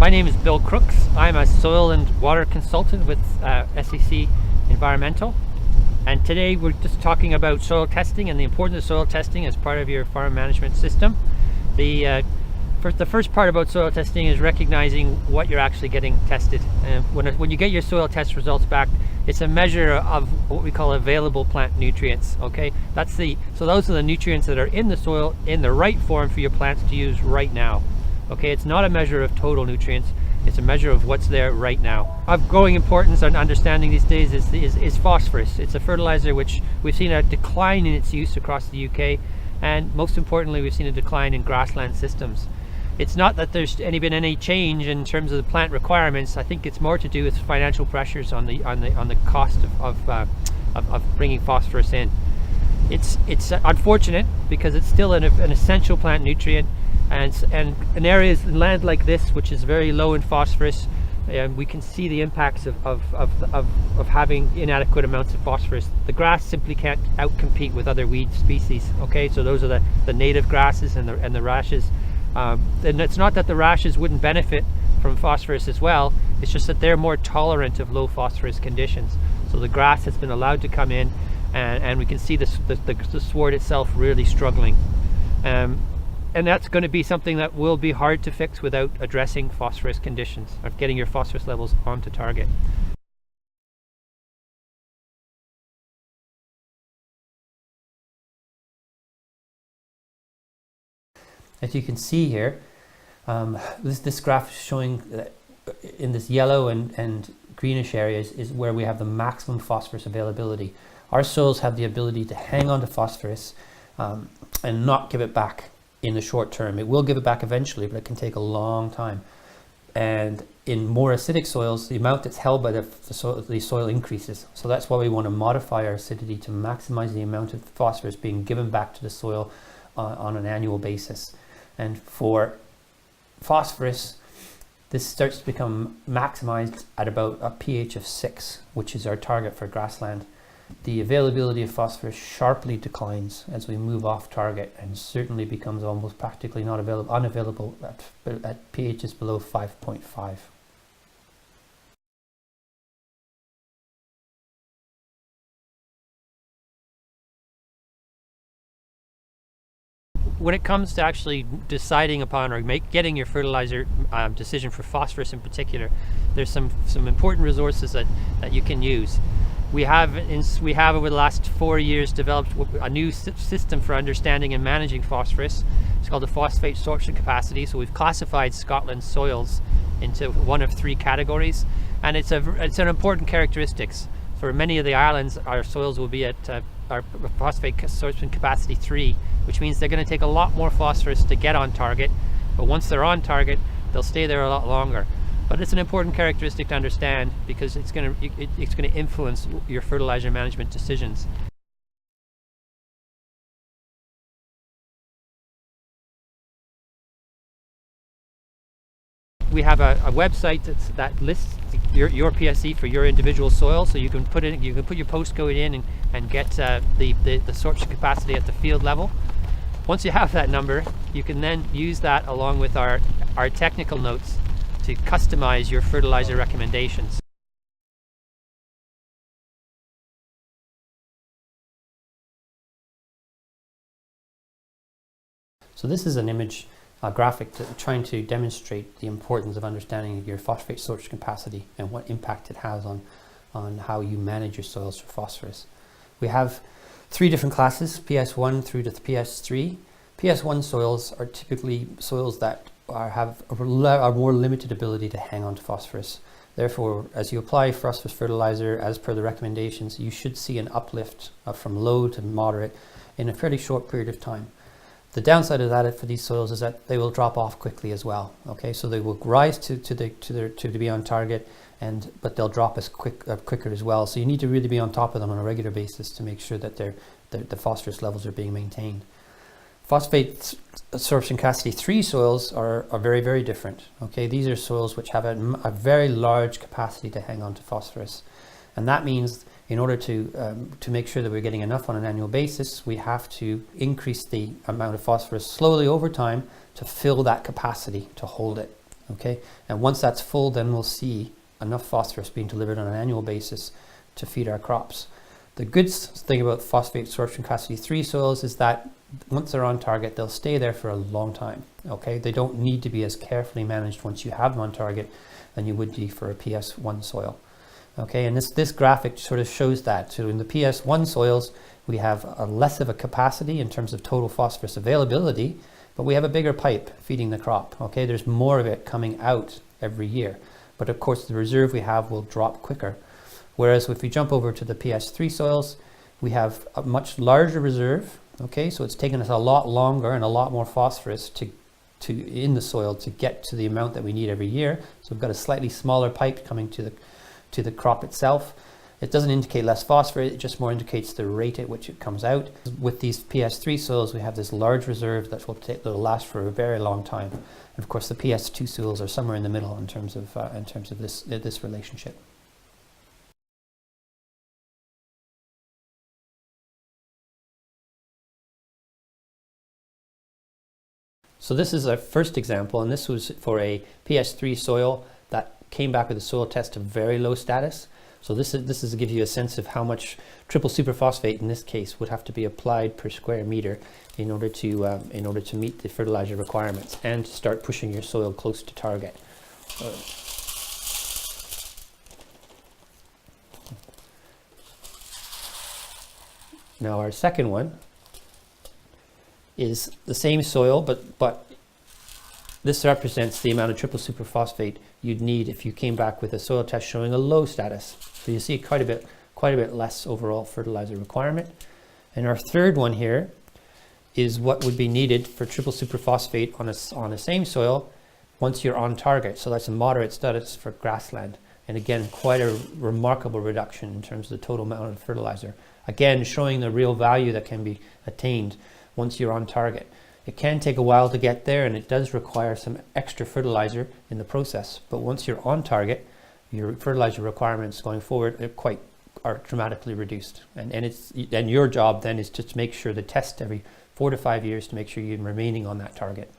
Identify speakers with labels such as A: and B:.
A: My name is Bill Crooks. I'm a soil and water consultant with SEC Environmental. And today we're just talking about soil testing and the importance of soil testing as part of your farm management system. The first part about soil testing is recognizing what you're actually getting tested. When you get your soil test results back, it's a measure of what we call available plant nutrients. Okay, so those are the nutrients that are in the soil in the right form for your plants to use right now. Okay, it's not a measure of total nutrients, it's a measure of what's there right now. Of growing importance and understanding these days is phosphorus. It's a fertilizer which we've seen a decline in its use across the UK, and most importantly we've seen a decline in grassland systems. It's not that there's been any change in terms of the plant requirements. I think it's more to do with financial pressures on the cost of bringing phosphorus in. It's unfortunate because it's still an essential plant nutrient, and in areas in land like this, which is very low in phosphorus, we can see the impacts of having inadequate amounts of phosphorus. The grass simply can't outcompete with other weed species. Okay, so those are the native grasses and the rashes. And it's not that the rashes wouldn't benefit from phosphorus as well, it's just that they're more tolerant of low phosphorus conditions. So the grass has been allowed to come in, and we can see the sward itself really struggling. And that's going to be something that will be hard to fix without addressing phosphorus conditions, or getting your phosphorus levels onto target. As you can see here, this graph is showing that in this yellow and greenish areas is where we have the maximum phosphorus availability. Our soils have the ability to hang on to phosphorus and not give it back in the short term. It will give it back eventually, but it can take a long time. And in more acidic soils, the amount that's held by the soil increases. So that's why we want to modify our acidity to maximize the amount of phosphorus being given back to the soil on an annual basis. And for phosphorus, this starts to become maximized at about a pH of 6, which is our target for grassland. The availability of phosphorus sharply declines as we move off target, and certainly becomes almost practically unavailable at pHs below 5.5. When it comes to actually deciding upon or getting your fertilizer decision for phosphorus in particular, there's some important resources that you can use. We have over the last 4 years developed a new system for understanding and managing phosphorus. It's called the phosphate sorption capacity. So we've classified Scotland's soils into one of 3 categories, and it's an important characteristics. For many of the islands, our soils will be at our phosphate sorption capacity 3, which means they're going to take a lot more phosphorus to get on target, but once they're on target, they'll stay there a lot longer. But it's an important characteristic to understand because it's going to influence your fertilizer management decisions. We have a website that lists your PSE for your individual soil, so you can put your postcode in and get the sorption capacity at the field level. Once you have that number, you can then use that along with our technical notes to customize your fertilizer recommendations. So this is an image, a graphic trying to demonstrate the importance of understanding your phosphate sorption capacity and what impact it has on how you manage your soils for phosphorus. We have 3 different classes, PS1 through to PS3. PS1 soils are typically soils that have a more limited ability to hang on to phosphorus. Therefore, as you apply phosphorus fertilizer as per the recommendations, you should see an uplift from low to moderate in a fairly short period of time. The downside of that for these soils is that they will drop off quickly as well. Okay, so they will rise to be on target, but they'll drop quicker as well. So you need to really be on top of them on a regular basis to make sure that the phosphorus levels are being maintained. Phosphate sorption capacity 3 soils are very, very different. Okay, these are soils which have a very large capacity to hang on to phosphorus, and that means in order to make sure that we're getting enough on an annual basis, we have to increase the amount of phosphorus slowly over time to fill that capacity to hold it.
B: Okay, and once that's full, then we'll see enough phosphorus being delivered on an annual basis to feed our crops. The good thing about phosphate sorption capacity 3 soils is that once they're on target, they'll stay there for a long time. Okay, they don't need to be as carefully managed once you have them on target than you would be for a PS1 soil. Okay, and this graphic sort of shows that. So in the PS1 soils, we have a less of a capacity in terms of total phosphorus availability, but we have a bigger pipe feeding the crop. Okay, there's more of it coming out every year, but of course the reserve we have will drop quicker. Whereas if we jump over to the PS3 soils, we have a much larger reserve. Okay, so it's taken us a lot longer and a lot more phosphorus to in the soil to get to the amount that we need every year. So we've got a slightly smaller pipe coming to the crop itself. It doesn't indicate less phosphorus, it just more indicates the rate at which it comes out. With these PS3 soils, we have this large reserve that will last for a very long time. And of course, the PS2 soils are somewhere in the middle in terms of this relationship. So this is our first example, and this was for a PS3 soil that came back with a soil test of very low status. So this is to give you a sense of how much triple superphosphate in this case would have to be applied per square meter in order to meet the fertilizer requirements and to start pushing your soil close to target. Now our second one is the same soil, but this represents the amount of triple superphosphate you'd need if you came back with a soil test showing a low status. So you see quite a bit less overall fertilizer requirement. And our third one here is what would be needed for triple superphosphate on the same soil once you're on target. So that's a moderate status for grassland. And again, quite a remarkable reduction in terms of the total amount of fertilizer. Again, showing the real value that can be attained once you're on target. It can take a while to get there, and it does require some extra fertilizer in the process. But once you're on target, your fertilizer requirements going forward are dramatically reduced. And your job then is just to make sure the test every 4 to 5 years to make sure you're remaining on that target.